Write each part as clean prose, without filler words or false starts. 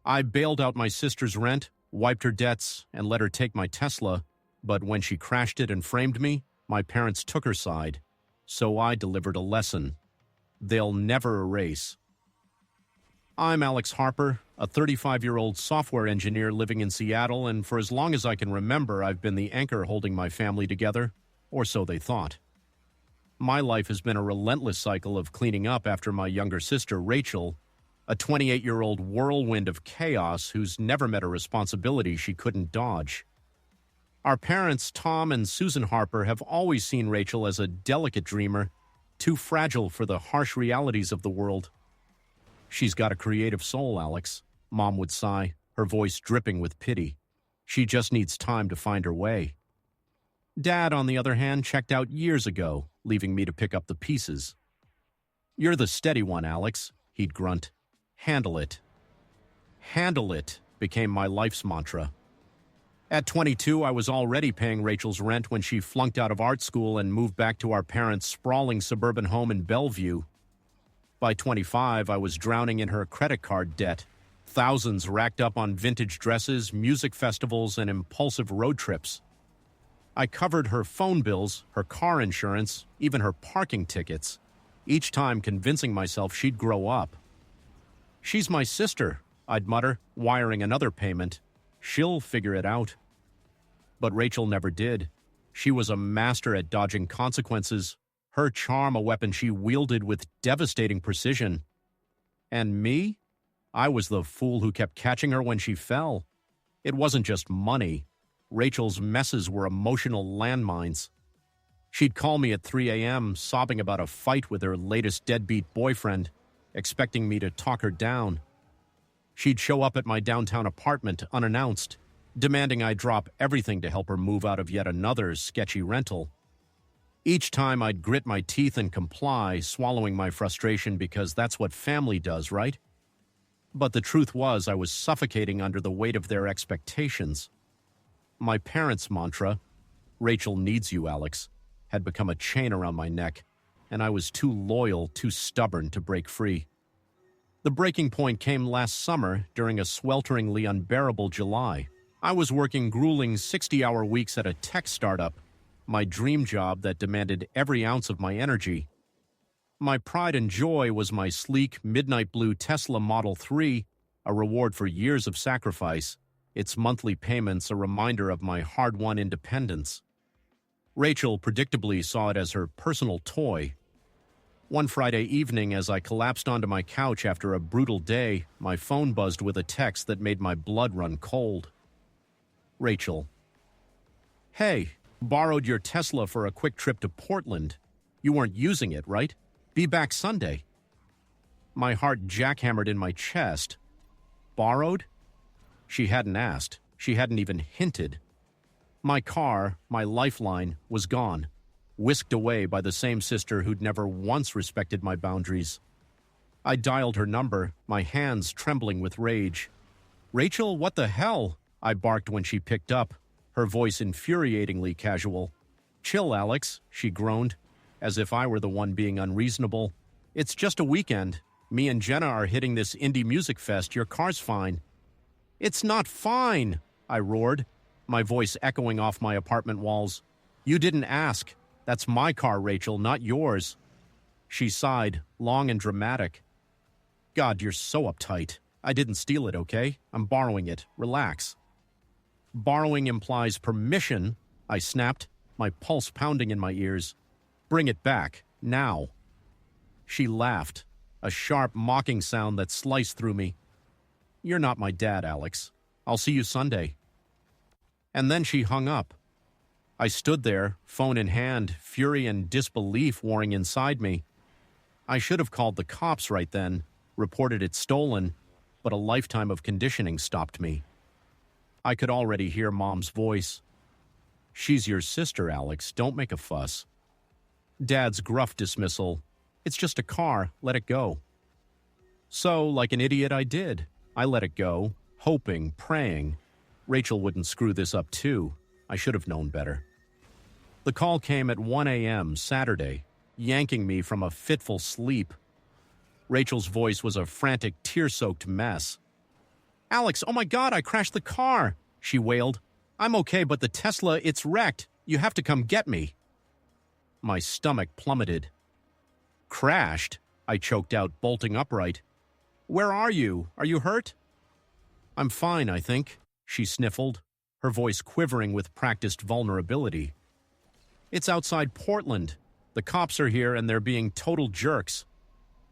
I bailed out my sister's rent, wiped her debts, and let her take my Tesla, but when she crashed it and framed me, my parents took her side. So I delivered a lesson. They'll never erase. I'm Alex Harper, a 35-year-old software engineer living in Seattle, and for as long as I can remember, I've been the anchor holding my family together, or so they thought. My life has been a relentless cycle of cleaning up after my younger sister, Rachel, a 28-year-old whirlwind of chaos who's never met a responsibility she couldn't dodge. Our parents, Tom and Susan Harper, have always seen Rachel as a delicate dreamer, too fragile for the harsh realities of the world. She's got a creative soul, Alex, Mom would sigh, her voice dripping with pity. She just needs time to find her way. Dad, on the other hand, checked out years ago, leaving me to pick up the pieces. You're the steady one, Alex, he'd grunt. Handle it. Handle it became my life's mantra. At 22, I was already paying Rachel's rent when she flunked out of art school and moved back to our parents' sprawling suburban home in Bellevue. By 25, I was drowning in her credit card debt, thousands racked up on vintage dresses, music festivals, and impulsive road trips. I covered her phone bills, her car insurance, even her parking tickets, each time convincing myself she'd grow up. She's my sister, I'd mutter, wiring another payment. She'll figure it out. But Rachel never did. She was a master at dodging consequences, her charm a weapon she wielded with devastating precision. And me? I was the fool who kept catching her when she fell. It wasn't just money. Rachel's messes were emotional landmines. She'd call me at 3 a.m., sobbing about a fight with her latest deadbeat boyfriend, expecting me to talk her down. She'd show up at my downtown apartment unannounced, demanding I drop everything to help her move out of yet another sketchy rental. Each time I'd grit my teeth and comply, swallowing my frustration because that's what family does, right? But the truth was I was suffocating under the weight of their expectations. My parents' mantra, "Rachel needs you, Alex," had become a chain around my neck, and I was too loyal, too stubborn to break free. The breaking point came last summer during a swelteringly unbearable July. I was working grueling 60-hour weeks at a tech startup, my dream job that demanded every ounce of my energy. My pride and joy was my sleek, midnight blue Tesla Model 3, a reward for years of sacrifice, its monthly payments a reminder of my hard-won independence. Rachel predictably saw it as her personal toy. One Friday evening, as I collapsed onto my couch after a brutal day, my phone buzzed with a text that made my blood run cold. Rachel. Hey, borrowed your Tesla for a quick trip to Portland. You weren't using it, right? Be back Sunday. My heart jackhammered in my chest. Borrowed? She hadn't asked. She hadn't even hinted. My car, my lifeline, was gone, whisked away by the same sister who'd never once respected my boundaries. I dialed her number, my hands trembling with rage. "Rachel, what the hell?" I barked when she picked up, her voice infuriatingly casual. "Chill, Alex," she groaned, as if I were the one being unreasonable. "It's just a weekend. Me and Jenna are hitting this indie music fest. Your car's fine." "It's not fine," I roared, my voice echoing off my apartment walls. "You didn't ask. That's my car, Rachel, not yours." She sighed, long and dramatic. "God, you're so uptight. I didn't steal it, okay? I'm borrowing it. Relax." "Borrowing implies permission," I snapped, my pulse pounding in my ears. "Bring it back, now." She laughed, a sharp, mocking sound that sliced through me. "You're not my dad, Alex. I'll see you Sunday." And then she hung up. I stood there, phone in hand, fury and disbelief warring inside me. I should have called the cops right then, reported it stolen, but a lifetime of conditioning stopped me. I could already hear Mom's voice. "She's your sister, Alex. Don't make a fuss." Dad's gruff dismissal. "It's just a car. Let it go." So, like an idiot, I did. I let it go, hoping, praying. Rachel wouldn't screw this up too. I should have known better. The call came at 1 a.m. Saturday, yanking me from a fitful sleep. Rachel's voice was a frantic, tear-soaked mess. Alex, oh my God, I crashed the car, she wailed. I'm okay, but the Tesla, it's wrecked. You have to come get me. My stomach plummeted. Crashed? I choked out, bolting upright. Where are you? Are you hurt? I'm fine, I think, she sniffled, her voice quivering with practiced vulnerability. It's outside Portland. The cops are here and they're being total jerks.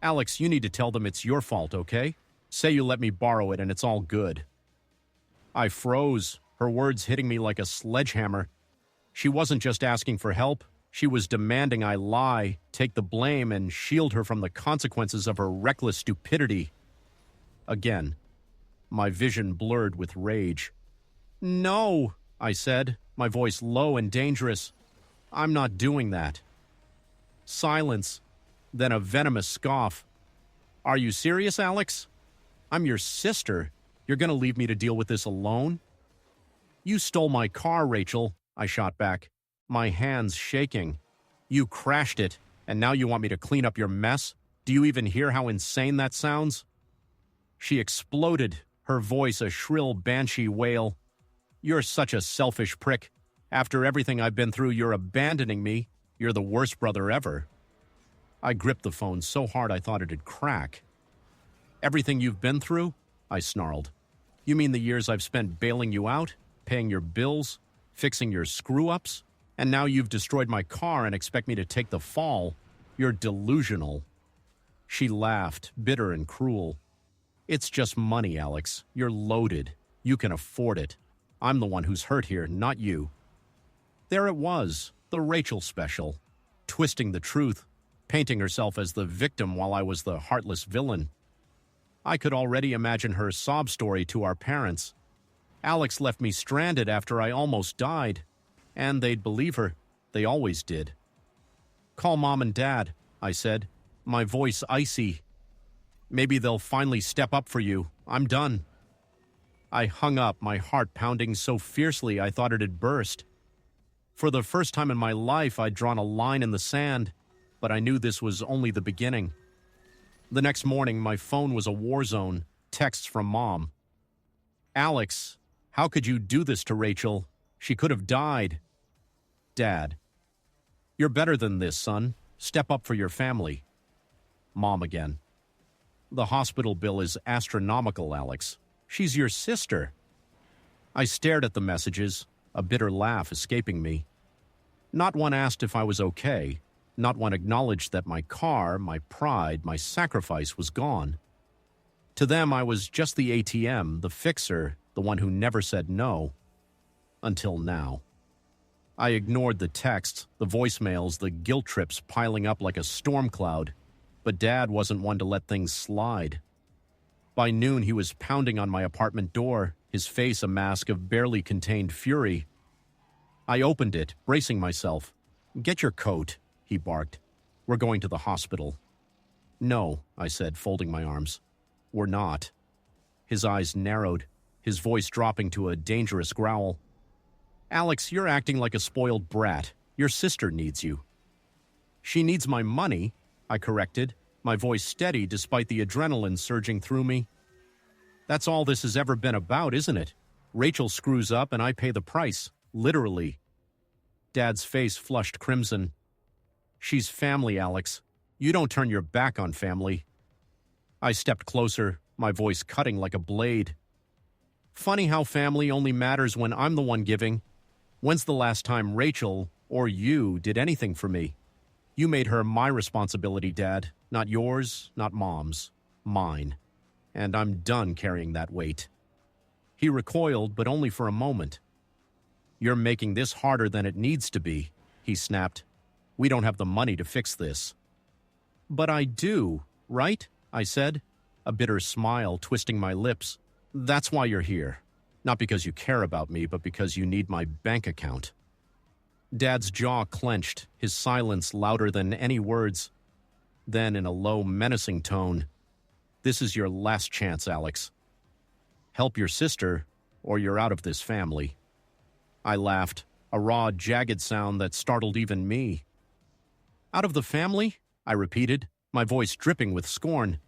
Alex, you need to tell them it's your fault, okay? Say you let me borrow it and it's all good. I froze, her words hitting me like a sledgehammer. She wasn't just asking for help. She was demanding I lie, take the blame, and shield her from the consequences of her reckless stupidity. Again, my vision blurred with rage. No, I said, my voice low and dangerous. I'm not doing that. Silence, then a venomous scoff. Are you serious, Alex? I'm your sister. You're going to leave me to deal with this alone? You stole my car, Rachel, I shot back, my hands shaking. You crashed it, and now you want me to clean up your mess? Do you even hear how insane that sounds? She exploded, her voice a shrill banshee wail. You're such a selfish prick. After everything I've been through, you're abandoning me. You're the worst brother ever. I gripped the phone so hard I thought it'd crack. Everything you've been through? I snarled. You mean the years I've spent bailing you out, paying your bills, fixing your screw-ups? And now you've destroyed my car and expect me to take the fall? You're delusional. She laughed, bitter and cruel. It's just money, Alex. You're loaded. You can afford it. I'm the one who's hurt here, not you. There it was, the Rachel special. Twisting the truth, painting herself as the victim while I was the heartless villain. I could already imagine her sob story to our parents. Alex left me stranded after I almost died. And they'd believe her. They always did. Call Mom and Dad, I said, my voice icy. Maybe they'll finally step up for you. I'm done. I hung up, my heart pounding so fiercely I thought it'd burst. For the first time in my life, I'd drawn a line in the sand, but I knew this was only the beginning. The next morning, my phone was a war zone, texts from Mom. Alex, how could you do this to Rachel? She could have died. Dad, you're better than this, son. Step up for your family. Mom again. The hospital bill is astronomical, Alex. She's your sister. I stared at the messages, a bitter laugh escaping me. Not one asked if I was okay. Not one acknowledged that my car, my pride, my sacrifice was gone. To them, I was just the ATM, the fixer, the one who never said no. Until now. I ignored the texts, the voicemails, the guilt trips piling up like a storm cloud, but Dad wasn't one to let things slide. By noon, he was pounding on my apartment door, his face a mask of barely contained fury. I opened it, bracing myself. Get your coat, he barked. We're going to the hospital. No, I said, folding my arms. We're not. His eyes narrowed, his voice dropping to a dangerous growl. Alex, you're acting like a spoiled brat. Your sister needs you. She needs my money, I corrected, my voice steady despite the adrenaline surging through me. That's all this has ever been about, isn't it? Rachel screws up and I pay the price, literally. Dad's face flushed crimson. She's family, Alex. You don't turn your back on family. I stepped closer, my voice cutting like a blade. Funny how family only matters when I'm the one giving. When's the last time Rachel, or you, did anything for me? You made her my responsibility, Dad. Not yours, not Mom's. Mine. And I'm done carrying that weight. He recoiled, but only for a moment. You're making this harder than it needs to be, he snapped. We don't have the money to fix this. But I do, right? I said, a bitter smile twisting my lips. That's why you're here. Not because you care about me, but because you need my bank account. Dad's jaw clenched, his silence louder than any words. Then, in a low, menacing tone, this is your last chance, Alex. Help your sister, or you're out of this family. I laughed, a raw, jagged sound that startled even me. Out of the family? I repeated, my voice dripping with scorn.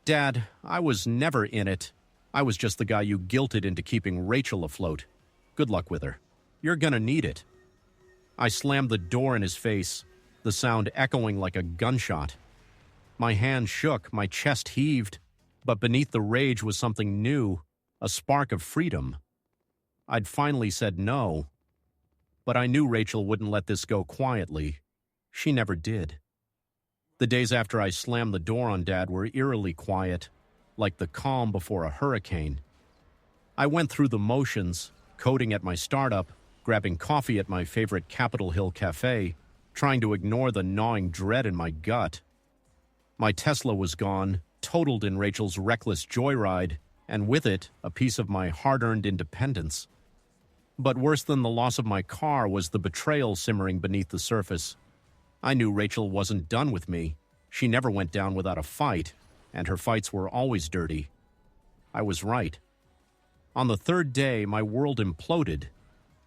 Dad, I was never in it. I was just the guy you guilted into keeping Rachel afloat. Good luck with her. You're gonna need it." I slammed the door in his face, the sound echoing like a gunshot. My hand shook, my chest heaved, but beneath the rage was something new, a spark of freedom. I'd finally said no, but I knew Rachel wouldn't let this go quietly. She never did. The days after I slammed the door on Dad were eerily quiet, like the calm before a hurricane. I went through the motions, coding at my startup, grabbing coffee at my favorite Capitol Hill cafe, trying to ignore the gnawing dread in my gut. My Tesla was gone, totaled in Rachel's reckless joyride, and with it, a piece of my hard-earned independence. But worse than the loss of my car was the betrayal simmering beneath the surface. I knew Rachel wasn't done with me. She never went down without a fight, and her fights were always dirty. I was right. On the third day, my world imploded.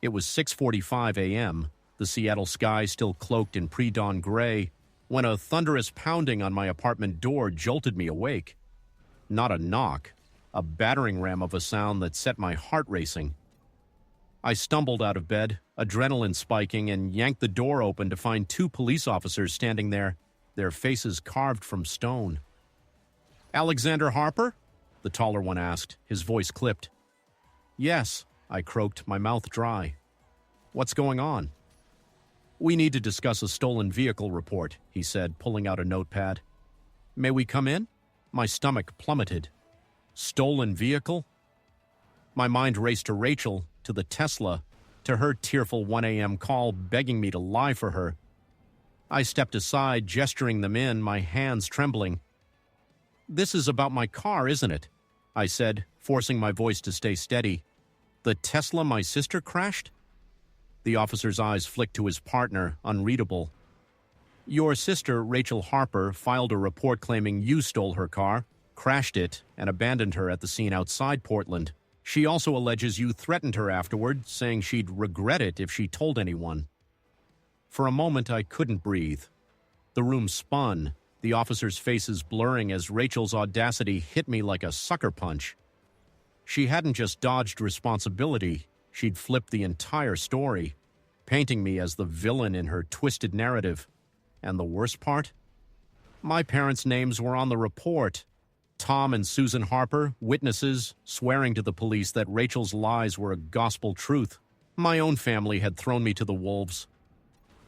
It was 6:45 a.m., the Seattle sky still cloaked in pre-dawn gray, when a thunderous pounding on my apartment door jolted me awake. Not a knock, a battering ram of a sound that set my heart racing. I stumbled out of bed, adrenaline spiking, and yanked the door open to find two police officers standing there, their faces carved from stone. "Alexander Harper?" the taller one asked, his voice clipped. "Yes," I croaked, my mouth dry. "What's going on?" "We need to discuss a stolen vehicle report," he said, pulling out a notepad. "May we come in?" My stomach plummeted. Stolen vehicle? My mind raced to Rachel, to the Tesla, to her tearful 1 a.m. call begging me to lie for her. I stepped aside, gesturing them in, my hands trembling. "This is about my car, isn't it?" I said, forcing my voice to stay steady. "The Tesla my sister crashed?" The officer's eyes flicked to his partner, unreadable. "Your sister, Rachel Harper, filed a report claiming you stole her car, crashed it, and abandoned her at the scene outside Portland. She also alleges you threatened her afterward, saying she'd regret it if she told anyone." For a moment, I couldn't breathe. The room spun, the officers' faces blurring as Rachel's audacity hit me like a sucker punch. She hadn't just dodged responsibility, she'd flipped the entire story, painting me as the villain in her twisted narrative. And the worst part? My parents' names were on the report. Tom and Susan Harper, witnesses, swearing to the police that Rachel's lies were a gospel truth. My own family had thrown me to the wolves.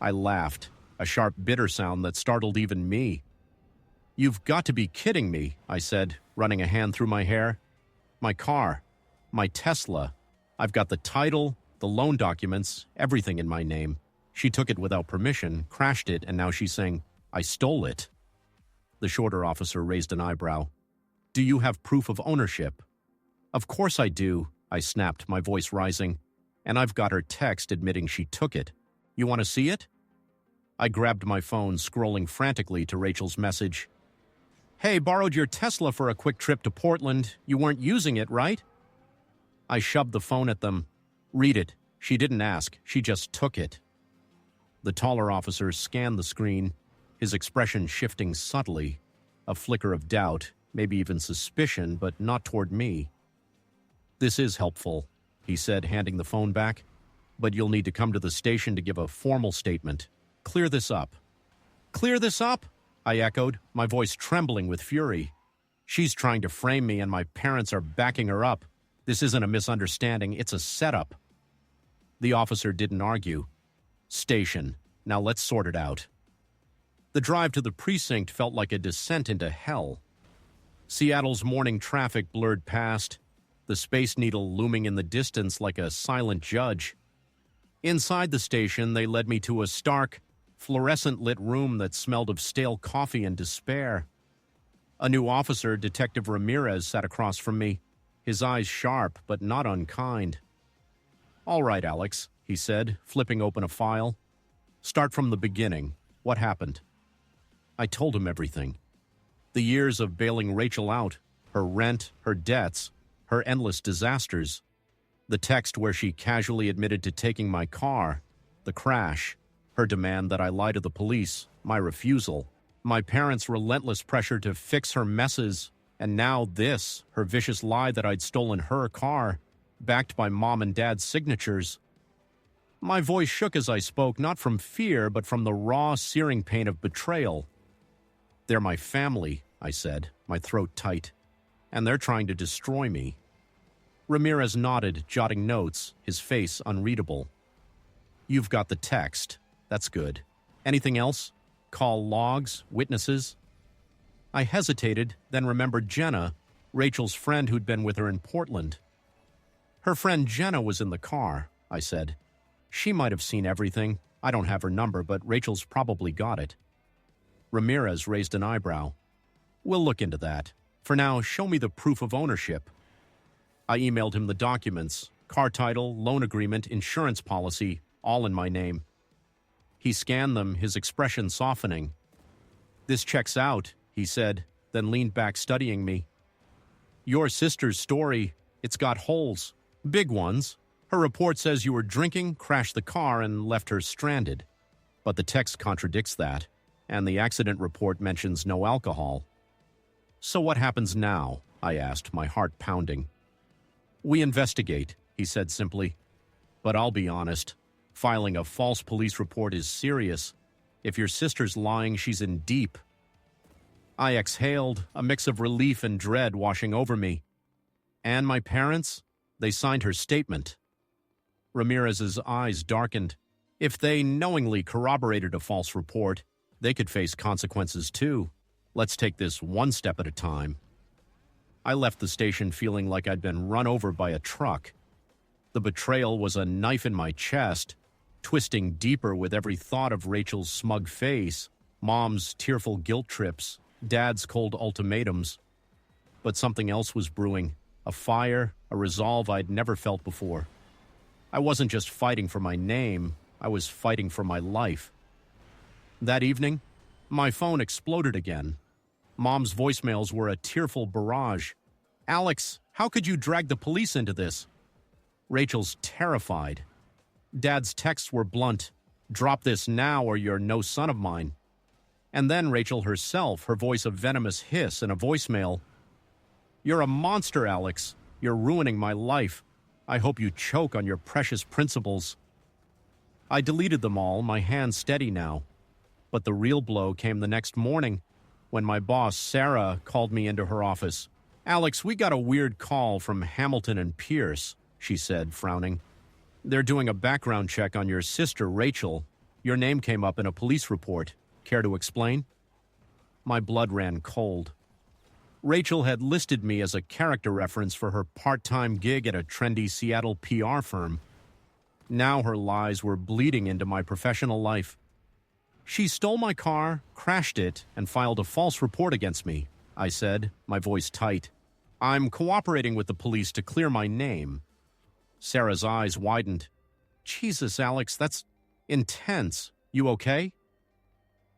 I laughed, a sharp, bitter sound that startled even me. "You've got to be kidding me," I said, running a hand through my hair. "My car, my Tesla. I've got the title, the loan documents, everything in my name. She took it without permission, crashed it, and now she's saying, I stole it." The shorter officer raised an eyebrow. "Do you have proof of ownership?" "Of course I do," I snapped, my voice rising. "And I've got her text admitting she took it. You want to see it?" I grabbed my phone, scrolling frantically to Rachel's message. "Hey, borrowed your Tesla for a quick trip to Portland. You weren't using it, right?" I shoved the phone at them. "Read it. She didn't ask. She just took it." The taller officer scanned the screen, his expression shifting subtly, a flicker of doubt, maybe even suspicion, but not toward me. "This is helpful," he said, handing the phone back. "But you'll need to come to the station to give a formal statement. Clear this up." "Clear this up?" I echoed, my voice trembling with fury. "She's trying to frame me and my parents are backing her up. This isn't a misunderstanding, it's a setup." The officer didn't argue. "Station. Now let's sort it out." The drive to the precinct felt like a descent into hell. Seattle's morning traffic blurred past, the Space Needle looming in the distance like a silent judge. Inside the station, they led me to a stark, fluorescent-lit room that smelled of stale coffee and despair. A new officer, Detective Ramirez, sat across from me, his eyes sharp but not unkind. "All right, Alex," he said, flipping open a file. "Start from the beginning. What happened?" I told him everything. The years of bailing Rachel out, her rent, her debts, her endless disasters. The text where she casually admitted to taking my car, the crash, her demand that I lie to the police, my refusal, my parents' relentless pressure to fix her messes, And now this, her vicious lie that I'd stolen her car, backed by Mom and Dad's signatures. My voice shook as I spoke, not from fear, but from the raw, searing pain of betrayal. "They're my family," I said, my throat tight, "and they're trying to destroy me." Ramirez nodded, jotting notes, his face unreadable. "You've got the text. That's good. Anything else? Call logs, witnesses?" I hesitated, then remembered Jenna, Rachel's friend who'd been with her in Portland. "Her friend Jenna was in the car," I said. "She might have seen everything. I don't have her number, but Rachel's probably got it." Ramirez raised an eyebrow. "We'll look into that. For now, show me the proof of ownership." I emailed him the documents, car title, loan agreement, insurance policy, all in my name. He scanned them, his expression softening. "This checks out," he said, then leaned back studying me. "Your sister's story, it's got holes. Big ones. Her report says you were drinking, crashed the car, and left her stranded. But the text contradicts that, and the accident report mentions no alcohol." "So what happens now?" I asked, my heart pounding. "We investigate," he said simply. "But I'll be honest, filing a false police report is serious. If your sister's lying, she's in deep." I exhaled, a mix of relief and dread washing over me. "And my parents? They signed her statement." Ramirez's eyes darkened. If they knowingly corroborated a false report, they could face consequences too. Let's take this one step at a time. I left the station feeling like I'd been run over by a truck. The betrayal was a knife in my chest, twisting deeper with every thought of Rachel's smug face, Mom's tearful guilt trips, Dad's cold ultimatums. But something else was brewing, a fire, a resolve I'd never felt before. I wasn't just fighting for my name, I was fighting for my life. That evening, my phone exploded again. Mom's voicemails were a tearful barrage. "Alex, how could you drag the police into this?" Rachel's terrified. Dad's texts were blunt. "Drop this now or you're no son of mine." And then Rachel herself, her voice a venomous hiss in a voicemail. "You're a monster, Alex. You're ruining my life. I hope you choke on your precious principles." I deleted them all, my hand steady now. But the real blow came the next morning, when my boss, Sarah, called me into her office. "Alex, we got a weird call from Hamilton and Pierce," she said, frowning. "They're doing a background check on your sister, Rachel. Your name came up in a police report. Care to explain?" My blood ran cold. Rachel had listed me as a character reference for her part-time gig at a trendy Seattle PR firm. Now her lies were bleeding into my professional life. "She stole my car, crashed it, and filed a false report against me," I said, my voice tight. "I'm cooperating with the police to clear my name." Sarah's eyes widened. "Jesus, Alex, that's intense. You okay?"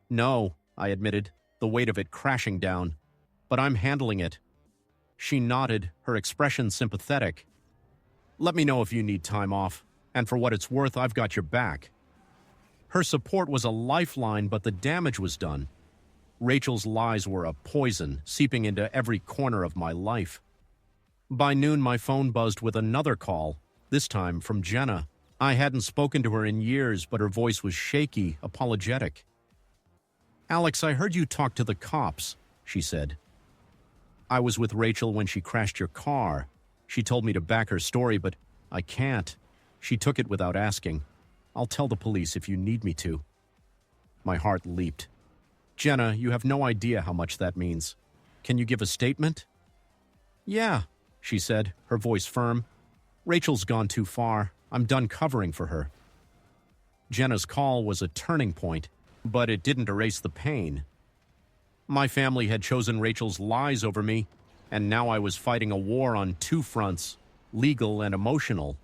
"No," I admitted, the weight of it crashing down. "But I'm handling it." She nodded, her expression sympathetic. "Let me know if you need time off, and for what it's worth, I've got your back." Her support was a lifeline, but the damage was done. Rachel's lies were a poison, seeping into every corner of my life. By noon, my phone buzzed with another call, this time from Jenna. I hadn't spoken to her in years, but her voice was shaky, apologetic. "Alex, I heard you talk to the cops," she said. "I was with Rachel when she crashed your car. She told me to back her story, but I can't. She took it without asking. I'll tell the police if you need me to." My heart leaped. "Jenna, you have no idea how much that means. Can you give a statement?" "Yeah," she said, her voice firm. "Rachel's gone too far. I'm done covering for her." Jenna's call was a turning point, but it didn't erase the pain. My family had chosen Rachel's lies over me, and now I was fighting a war on two fronts, legal and emotional.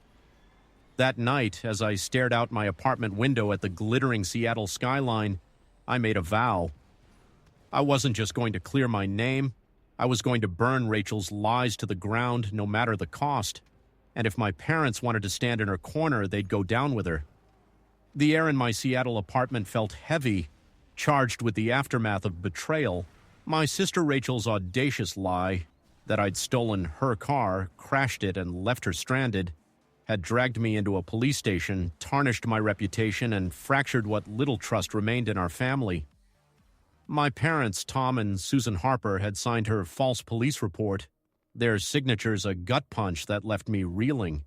That night, as I stared out my apartment window at the glittering Seattle skyline, I made a vow. I wasn't just going to clear my name, I was going to burn Rachel's lies to the ground no matter the cost. And if my parents wanted to stand in her corner, they'd go down with her. The air in my Seattle apartment felt heavy, charged with the aftermath of betrayal. My sister Rachel's audacious lie that I'd stolen her car, crashed it, and left her stranded had dragged me into a police station, tarnished my reputation, and fractured what little trust remained in our family. My parents, Tom and Susan Harper, had signed her false police report, their signatures a gut punch that left me reeling.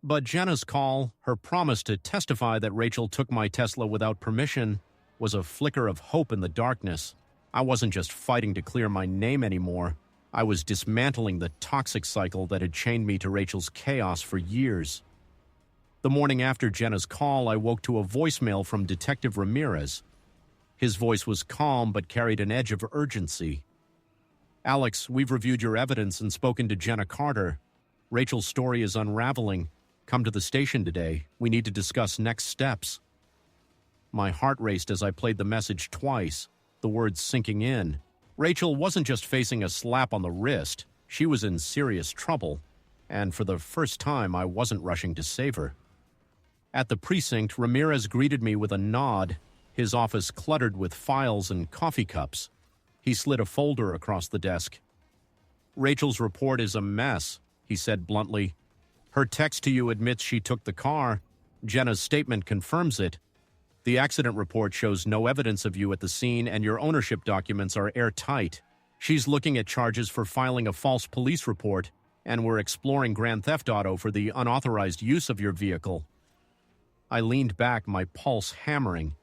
But Jenna's call, her promise to testify that Rachel took my Tesla without permission, was a flicker of hope in the darkness. I wasn't just fighting to clear my name anymore. I was dismantling the toxic cycle that had chained me to Rachel's chaos for years. The morning after Jenna's call, I woke to a voicemail from Detective Ramirez. His voice was calm but carried an edge of urgency. "Alex, we've reviewed your evidence and spoken to Jenna Carter. Rachel's story is unraveling. Come to the station today. We need to discuss next steps." My heart raced as I played the message twice, the words sinking in. Rachel wasn't just facing a slap on the wrist. She was in serious trouble, and for the first time, I wasn't rushing to save her. At the precinct, Ramirez greeted me with a nod, his office cluttered with files and coffee cups. He slid a folder across the desk. "Rachel's report is a mess," he said bluntly. "Her text to you admits she took the car. Jenna's statement confirms it. The accident report shows no evidence of you at the scene, and your ownership documents are airtight. She's looking at charges for filing a false police report, and we're exploring grand theft auto for the unauthorized use of your vehicle." I leaned back, my pulse hammering.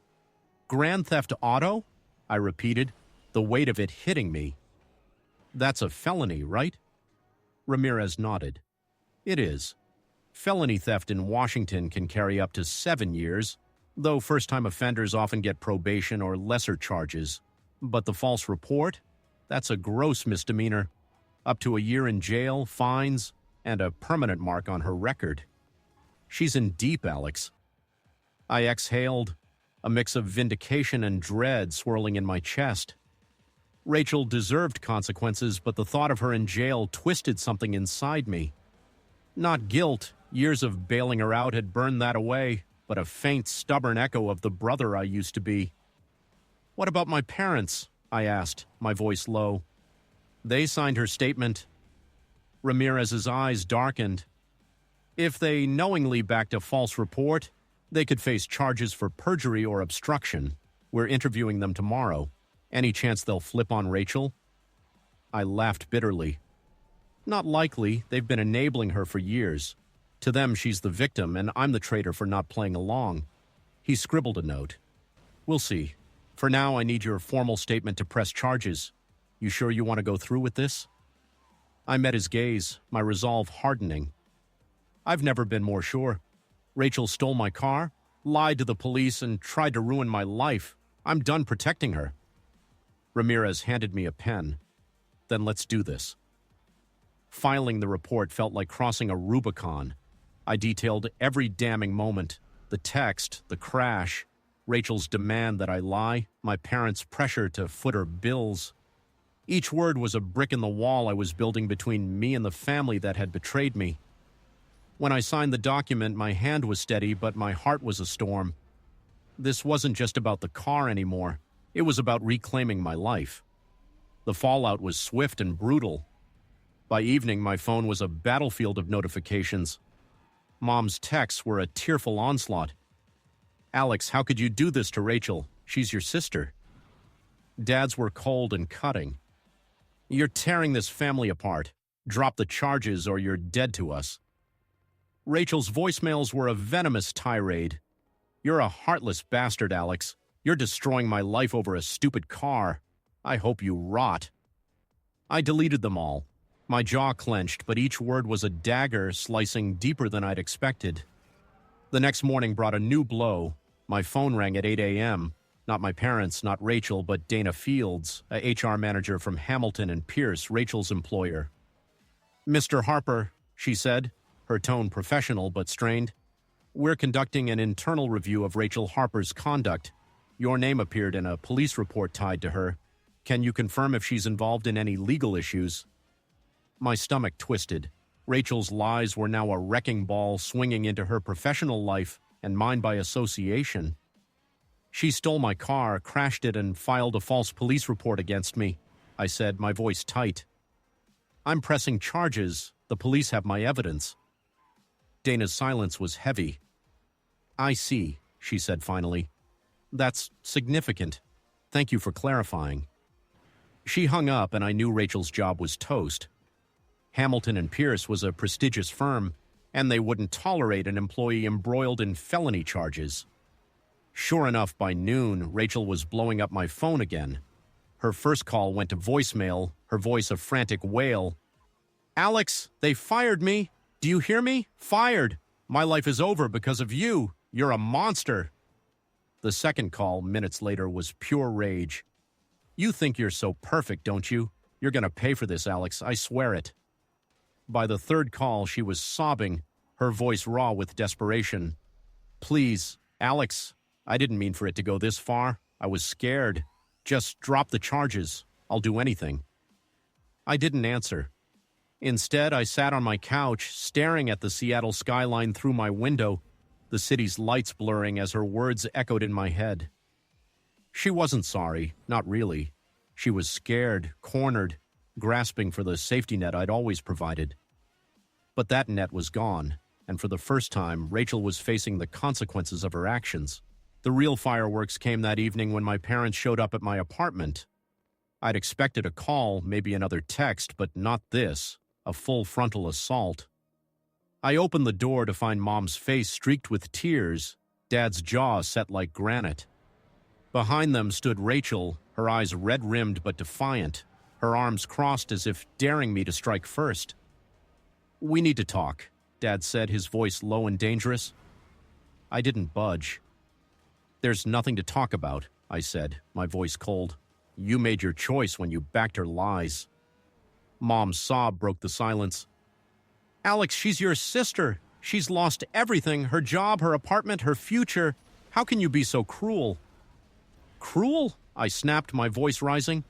"Grand theft auto?" I repeated, the weight of it hitting me. "That's a felony, right?" Ramirez nodded. "It is. Felony theft in Washington can carry up to 7 years, though first-time offenders often get probation or lesser charges. But the false report? That's a gross misdemeanor. Up to a year in jail, fines, and a permanent mark on her record. She's in deep, Alex." I exhaled, a mix of vindication and dread swirling in my chest. Rachel deserved consequences, but the thought of her in jail twisted something inside me. Not guilt, years of bailing her out had burned that away, but a faint, stubborn echo of the brother I used to be. "What about my parents?" I asked, my voice low. "They signed her statement." Ramirez's eyes darkened. "If they knowingly backed a false report, they could face charges for perjury or obstruction. We're interviewing them tomorrow. Any chance they'll flip on Rachel?" I laughed bitterly. "Not likely. They've been enabling her for years. To them, she's the victim, and I'm the traitor for not playing along." He scribbled a note. "We'll see. For now, I need your formal statement to press charges. You sure you want to go through with this?" I met his gaze, my resolve hardening. "I've never been more sure. Rachel stole my car, lied to the police, and tried to ruin my life. I'm done protecting her." Ramirez handed me a pen. "Then let's do this." Filing the report felt like crossing a Rubicon. I detailed every damning moment, the text, the crash, Rachel's demand that I lie, my parents' pressure to foot her bills. Each word was a brick in the wall I was building between me and the family that had betrayed me. When I signed the document, my hand was steady, but my heart was a storm. This wasn't just about the car anymore. It was about reclaiming my life. The fallout was swift and brutal. By evening, my phone was a battlefield of notifications. Mom's texts were a tearful onslaught. "Alex, how could you do this to Rachel? She's your sister." Dad's were cold and cutting. "You're tearing this family apart. Drop the charges or you're dead to us." Rachel's voicemails were a venomous tirade. "You're a heartless bastard, Alex. You're destroying my life over a stupid car. I hope you rot." I deleted them all. My jaw clenched, but each word was a dagger slicing deeper than I'd expected. The next morning brought a new blow. My phone rang at 8 a.m. Not my parents, not Rachel, but Dana Fields, a HR manager from Hamilton and Pierce, Rachel's employer. "Mr. Harper," she said, her tone professional but strained. "We're conducting an internal review of Rachel Harper's conduct. Your name appeared in a police report tied to her. Can you confirm if she's involved in any legal issues?" My stomach twisted. Rachel's lies were now a wrecking ball swinging into her professional life and mine by association. She stole my car, crashed it, and filed a false police report against me, I said, my voice tight. I'm pressing charges. The police have my evidence. Dana's silence was heavy. I see, she said finally. That's significant. Thank you for clarifying. She hung up, and I knew Rachel's job was toast. Hamilton and Pierce was a prestigious firm, and they wouldn't tolerate an employee embroiled in felony charges. Sure enough, by noon, Rachel was blowing up my phone again. Her first call went to voicemail, her voice a frantic wail. Alex, they fired me. Do you hear me? Fired. My life is over because of you. You're a monster. The second call, minutes later, was pure rage. You think you're so perfect, don't you? You're going to pay for this, Alex. I swear it. By the third call, she was sobbing, her voice raw with desperation. Please, Alex, I didn't mean for it to go this far. I was scared. Just drop the charges. I'll do anything. I didn't answer. Instead, I sat on my couch, staring at the Seattle skyline through my window, the city's lights blurring as her words echoed in my head. She wasn't sorry, not really. She was scared, cornered, grasping for the safety net I'd always provided. But that net was gone, and for the first time, Rachel was facing the consequences of her actions. The real fireworks came that evening when my parents showed up at my apartment. I'd expected a call, maybe another text, but not this, a full frontal assault. I opened the door to find Mom's face streaked with tears, Dad's jaw set like granite. Behind them stood Rachel, her eyes red-rimmed but defiant, her arms crossed as if daring me to strike first. We need to talk, Dad said, his voice low and dangerous. I didn't budge. There's nothing to talk about, I said, my voice cold. You made your choice when you backed her lies. Mom's sob broke the silence. Alex, she's your sister. She's lost everything, her job, her apartment, her future. How can you be so cruel? Cruel? I snapped, my voice rising.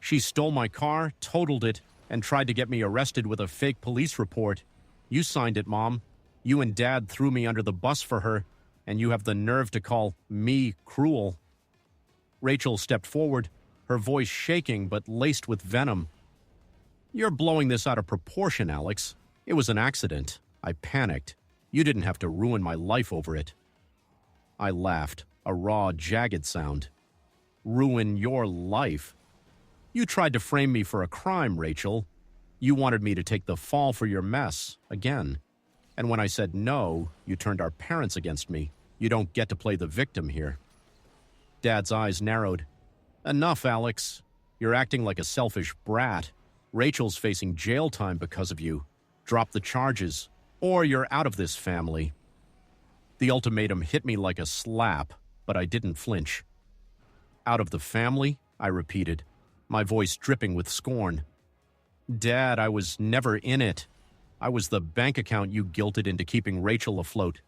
She stole my car, totaled it, and tried to get me arrested with a fake police report. You signed it, Mom. You and Dad threw me under the bus for her, and you have the nerve to call me cruel. Rachel stepped forward, her voice shaking but laced with venom. You're blowing this out of proportion, Alex. It was an accident. I panicked. You didn't have to ruin my life over it. I laughed, a raw, jagged sound. Ruin your life? You tried to frame me for a crime, Rachel. You wanted me to take the fall for your mess, again. And when I said no, you turned our parents against me. You don't get to play the victim here. Dad's eyes narrowed. Enough, Alex. You're acting like a selfish brat. Rachel's facing jail time because of you. Drop the charges, or you're out of this family. The ultimatum hit me like a slap, but I didn't flinch. Out of the family? I repeated, my voice dripping with scorn. Dad, I was never in it. I was the bank account you guilted into keeping Rachel afloat.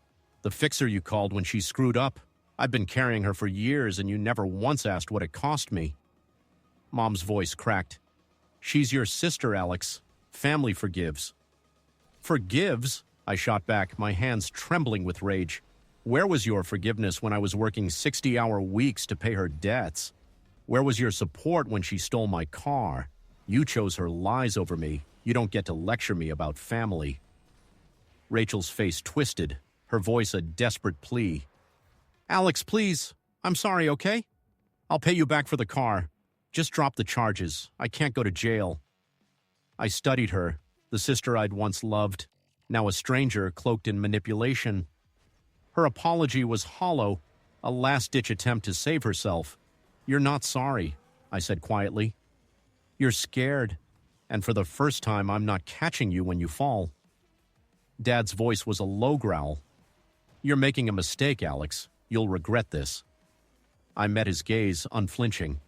The fixer you called when she screwed up. I've been carrying her for years, and you never once asked what it cost me. Mom's voice cracked. She's your sister, Alex. Family forgives. Forgives? I shot back, my hands trembling with rage. Where was your forgiveness when I was working 60-hour weeks to pay her debts? Where was your support when she stole my car? You chose her lies over me. You don't get to lecture me about family. Rachel's face twisted, her voice a desperate plea. Alex, please. I'm sorry, okay? I'll pay you back for the car. Just drop the charges. I can't go to jail. I studied her, the sister I'd once loved, now a stranger cloaked in manipulation. Her apology was hollow, a last-ditch attempt to save herself. You're not sorry, I said quietly. You're scared, and for the first time I'm not catching you when you fall. Dad's voice was a low growl. You're making a mistake, Alex. You'll regret this. I met his gaze, unflinching.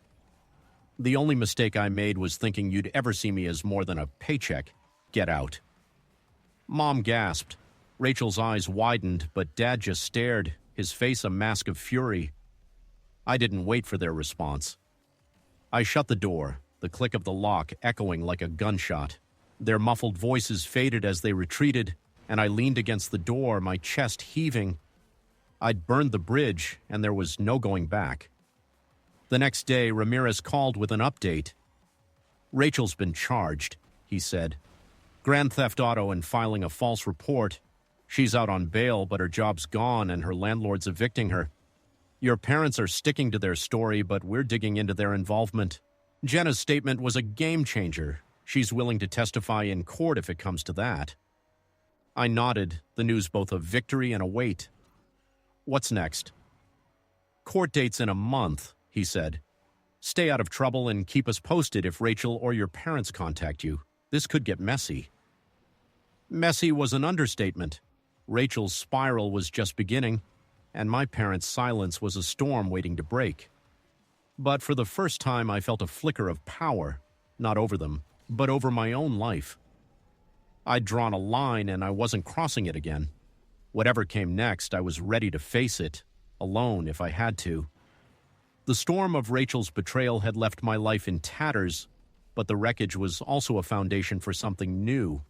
The only mistake I made was thinking you'd ever see me as more than a paycheck. Get out. Mom gasped. Rachel's eyes widened, but Dad just stared, his face a mask of fury. I didn't wait for their response. I shut the door, the click of the lock echoing like a gunshot. Their muffled voices faded as they retreated, and I leaned against the door, my chest heaving. I'd burned the bridge, and there was no going back. The next day, Ramirez called with an update. "Rachel's been charged," he said. "Grand theft auto and filing a false report. She's out on bail, but her job's gone and her landlord's evicting her. Your parents are sticking to their story, but we're digging into their involvement. Jenna's statement was a game changer. She's willing to testify in court if it comes to that." I nodded, the news both a victory and a weight. "What's next?" "Court date's in a month," he said. "Stay out of trouble and keep us posted if Rachel or your parents contact you. This could get messy." Messy was an understatement. Rachel's spiral was just beginning, and my parents' silence was a storm waiting to break. But for the first time, I felt a flicker of power, not over them, but over my own life. I'd drawn a line, and I wasn't crossing it again. Whatever came next, I was ready to face it, alone if I had to. The storm of Rachel's betrayal had left my life in tatters, but the wreckage was also a foundation for something new.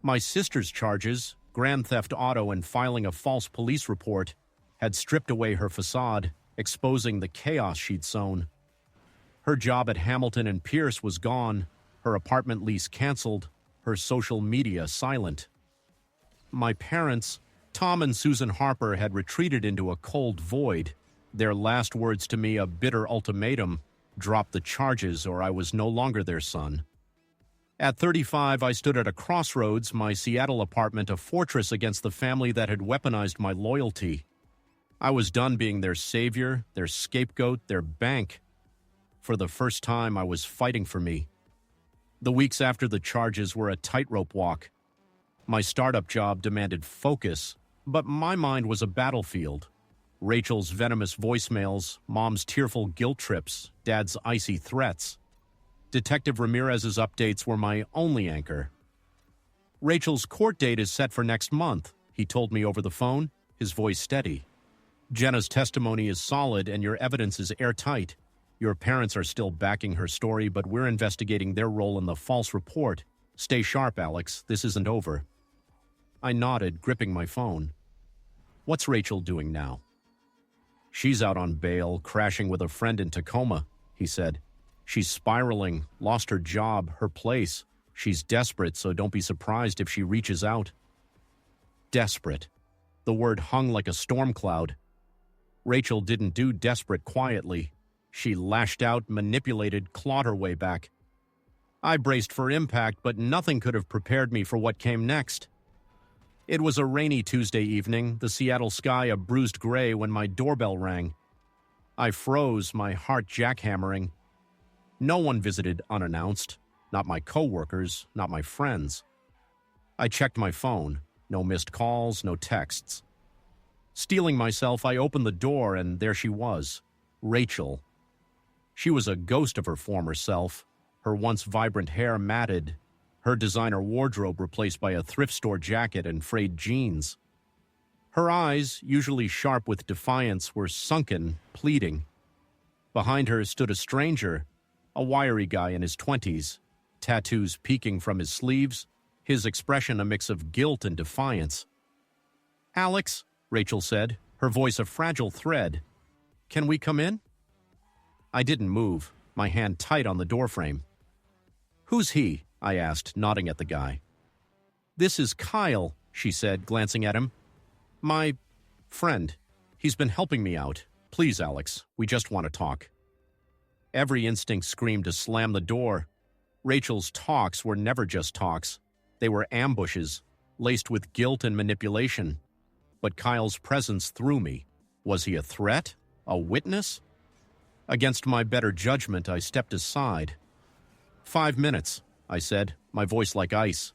My sister's charges, grand theft auto and filing a false police report, had stripped away her facade, exposing the chaos she'd sown. Her job at Hamilton and Pierce was gone, her apartment lease canceled, her social media silent. My parents, Tom and Susan Harper, had retreated into a cold void, their last words to me a bitter ultimatum: drop the charges or I was no longer their son. At 35, I stood at a crossroads, my Seattle apartment a fortress against the family that had weaponized my loyalty. I was done being their savior, their scapegoat, their bank. For the first time, I was fighting for me. The weeks after the charges were a tightrope walk. My startup job demanded focus, but my mind was a battlefield. Rachel's venomous voicemails, Mom's tearful guilt trips, Dad's icy threats. Detective Ramirez's updates were my only anchor. "Rachel's court date is set for next month," he told me over the phone, his voice steady. "Jenna's testimony is solid and your evidence is airtight. Your parents are still backing her story, but we're investigating their role in the false report. Stay sharp, Alex. This isn't over." I nodded, gripping my phone. "What's Rachel doing now?" "She's out on bail, crashing with a friend in Tacoma," he said. "She's spiraling, lost her job, her place. She's desperate, so don't be surprised if she reaches out." Desperate. The word hung like a storm cloud. Rachel didn't do desperate quietly. She lashed out, manipulated, clawed her way back. I braced for impact, but nothing could have prepared me for what came next. It was a rainy Tuesday evening, the Seattle sky a bruised gray when my doorbell rang. I froze, my heart jackhammering. No one visited unannounced. Not my coworkers, not my friends. I checked my phone. No missed calls, no texts. Steeling myself, I opened the door, and there she was, Rachel. She was a ghost of her former self, her once vibrant hair matted, her designer wardrobe replaced by a thrift store jacket and frayed jeans. Her eyes, usually sharp with defiance, were sunken, pleading. Behind her stood a stranger, a wiry guy in his 20s, tattoos peeking from his sleeves, his expression a mix of guilt and defiance. "Alex," Rachel said, her voice a fragile thread. "Can we come in?" I didn't move, my hand tight on the doorframe. "Who's he?" I asked, nodding at the guy. "This is Kyle," she said, glancing at him. "My friend. He's been helping me out. Please, Alex, we just want to talk." Every instinct screamed to slam the door. Rachel's talks were never just talks. They were ambushes, laced with guilt and manipulation. But Kyle's presence threw me. Was he a threat? A witness? Against my better judgment, I stepped aside. "5 minutes," I said, my voice like ice.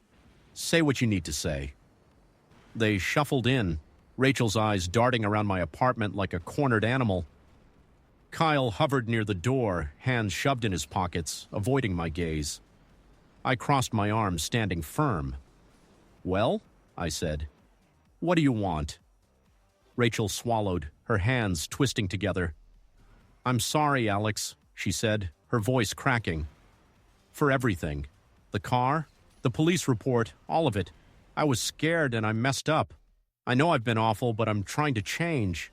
"Say what you need to say." They shuffled in, Rachel's eyes darting around my apartment like a cornered animal. Kyle hovered near the door, hands shoved in his pockets, avoiding my gaze. I crossed my arms, standing firm. "Well?" I said. "What do you want?" Rachel swallowed, her hands twisting together. "I'm sorry, Alex," she said, her voice cracking. "For everything. The car, the police report, all of it. I was scared and I messed up. I know I've been awful, but I'm trying to change.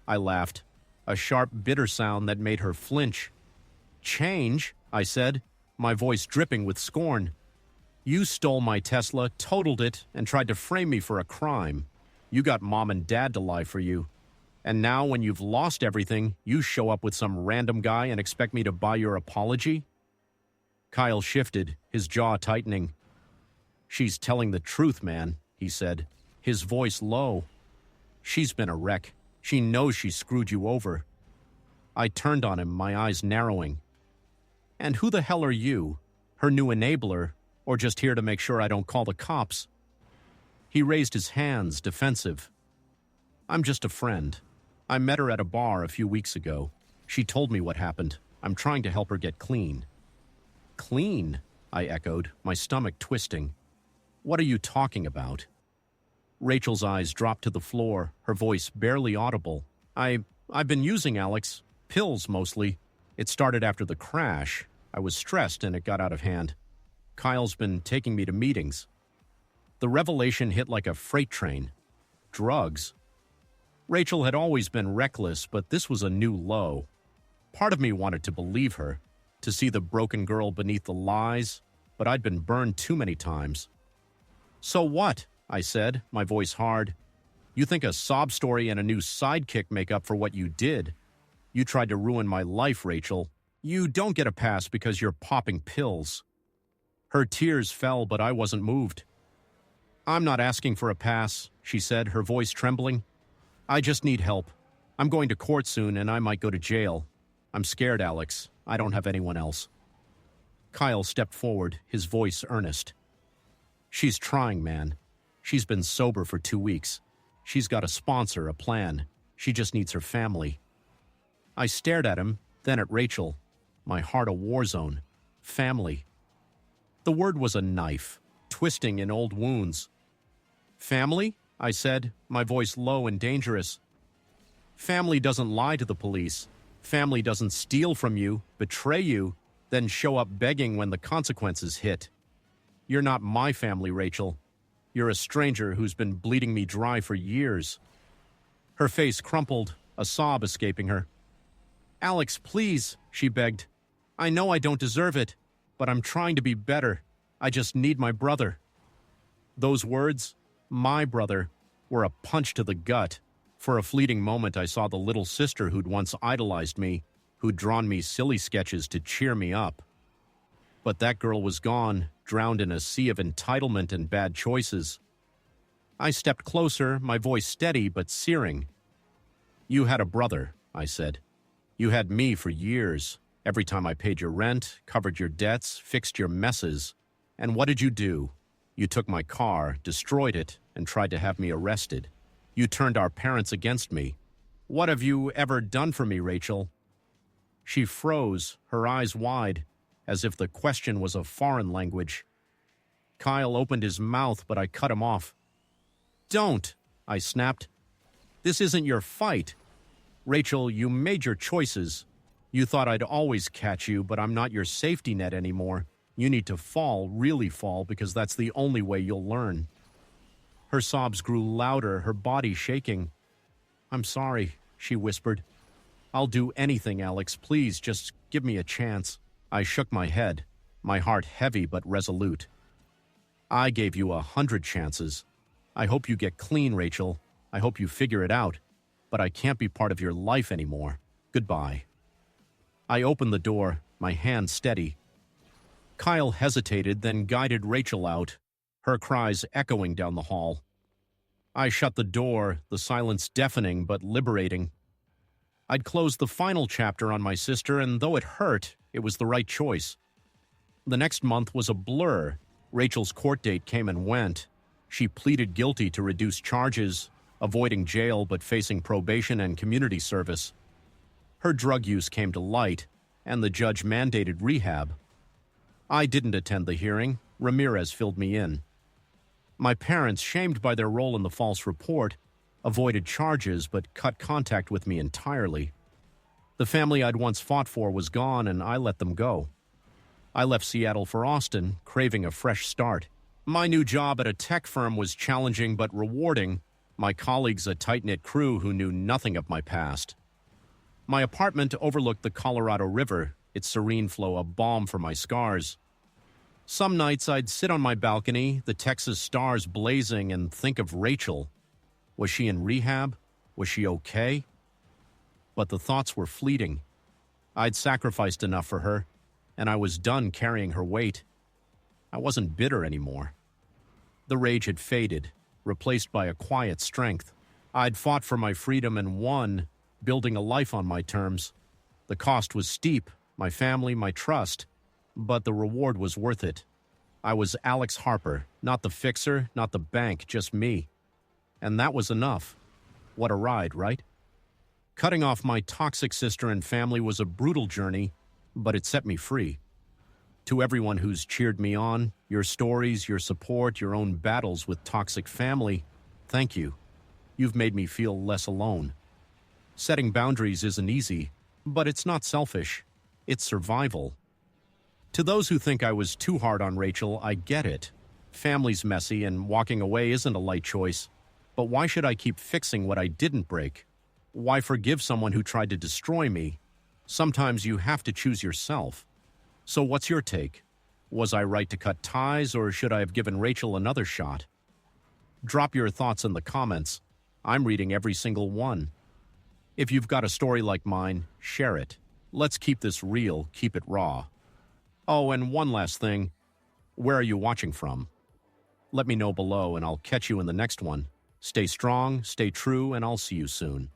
I laughed, a sharp, bitter sound that made her flinch. Change? I said, my voice dripping with scorn. You stole my Tesla, totaled it, and tried to frame me for a crime. You got Mom and Dad to lie for you. And now when you've lost everything, you show up with some random guy and expect me to buy your apology? Kyle shifted, his jaw tightening. She's telling the truth, man, he said, his voice low. She's been a wreck. She knows she screwed you over. I turned on him, my eyes narrowing. And who the hell are you? Her new enabler, or just here to make sure I don't call the cops? He raised his hands, defensive. I'm just a friend. I met her at a bar a few weeks ago. She told me what happened. I'm trying to help her get clean. Clean? I echoed, my stomach twisting. What are you talking about? Rachel's eyes dropped to the floor, her voice barely audible. I've been using Alex. Pills, mostly. It started after the crash. I was stressed and it got out of hand. Kyle's been taking me to meetings. The revelation hit like a freight train. Drugs. Rachel had always been reckless, but this was a new low. Part of me wanted to believe her, to see the broken girl beneath the lies, but I'd been burned too many times. So what? I said, my voice hard. You think a sob story and a new sidekick make up for what you did? You tried to ruin my life, Rachel. You don't get a pass because you're popping pills. Her tears fell, but I wasn't moved. I'm not asking for a pass, she said, her voice trembling. I just need help. I'm going to court soon and I might go to jail. I'm scared, Alex. I don't have anyone else. Kyle stepped forward, his voice earnest. She's trying, man. She's been sober for 2 weeks. She's got a sponsor, a plan. She just needs her family. I stared at him, then at Rachel. My heart a war zone. Family. The word was a knife, twisting in old wounds. Family? I said, my voice low and dangerous. Family doesn't lie to the police. Family doesn't steal from you, betray you, then show up begging when the consequences hit. You're not my family, Rachel. You're a stranger who's been bleeding me dry for years. Her face crumpled, a sob escaping her. Alex, please, she begged. I know I don't deserve it, but I'm trying to be better. I just need my brother. Those words, my brother, were a punch to the gut. For a fleeting moment, I saw the little sister who'd once idolized me, who'd drawn me silly sketches to cheer me up. But that girl was gone, drowned in a sea of entitlement and bad choices. I stepped closer, my voice steady but searing. You had a brother, I said. You had me for years. Every time I paid your rent, covered your debts, fixed your messes. And what did you do? You took my car, destroyed it, and tried to have me arrested. You turned our parents against me. What have you ever done for me, Rachel? She froze, her eyes wide, as if the question was a foreign language. Kyle opened his mouth, but I cut him off. Don't, I snapped. This isn't your fight. Rachel, you made your choices. You thought I'd always catch you, but I'm not your safety net anymore. You need to fall, really fall, because that's the only way you'll learn. Her sobs grew louder, her body shaking. I'm sorry, she whispered. I'll do anything, Alex. Please, just give me a chance. I shook my head, my heart heavy but resolute. I gave you 100 chances. I hope you get clean, Rachel. I hope you figure it out. But I can't be part of your life anymore. Goodbye. I opened the door, my hand steady. Kyle hesitated, then guided Rachel out, her cries echoing down the hall. I shut the door, the silence deafening but liberating. I'd closed the final chapter on my sister, and though it hurt, it was the right choice. The next month was a blur. Rachel's court date came and went. She pleaded guilty to reduced charges, avoiding jail but facing probation and community service. Her drug use came to light, and the judge mandated rehab. I didn't attend the hearing. Ramirez filled me in. My parents, shamed by their role in the false report, avoided charges but cut contact with me entirely. The family I'd once fought for was gone, and I let them go. I left Seattle for Austin, craving a fresh start. My new job at a tech firm was challenging but rewarding, My colleagues a tight-knit crew who knew nothing of my past. My apartment overlooked the Colorado River, its serene flow a balm for my scars. Some nights I'd sit on my balcony, the Texas stars blazing, and think of Rachel. Was she in rehab? Was she okay? But the thoughts were fleeting. I'd sacrificed enough for her, and I was done carrying her weight. I wasn't bitter anymore. The rage had faded, replaced by a quiet strength. I'd fought for my freedom and won, building a life on my terms. The cost was steep, my family, my trust, but the reward was worth it. I was Alex Harper, not the fixer, not the bank, just me. And that was enough. What a ride, right? Cutting off my toxic sister and family was a brutal journey, but it set me free. To everyone who's cheered me on, your stories, your support, your own battles with toxic family, thank you. You've made me feel less alone. Setting boundaries isn't easy, but it's not selfish. It's survival. To those who think I was too hard on Rachel, I get it. Family's messy and walking away isn't a light choice. But why should I keep fixing what I didn't break? Why forgive someone who tried to destroy me? Sometimes you have to choose yourself. So what's your take? Was I right to cut ties, or should I have given Rachel another shot? Drop your thoughts in the comments. I'm reading every single one. If you've got a story like mine, share it. Let's keep this real, keep it raw. Oh, and one last thing. Where are you watching from? Let me know below, and I'll catch you in the next one. Stay strong, stay true, and I'll see you soon.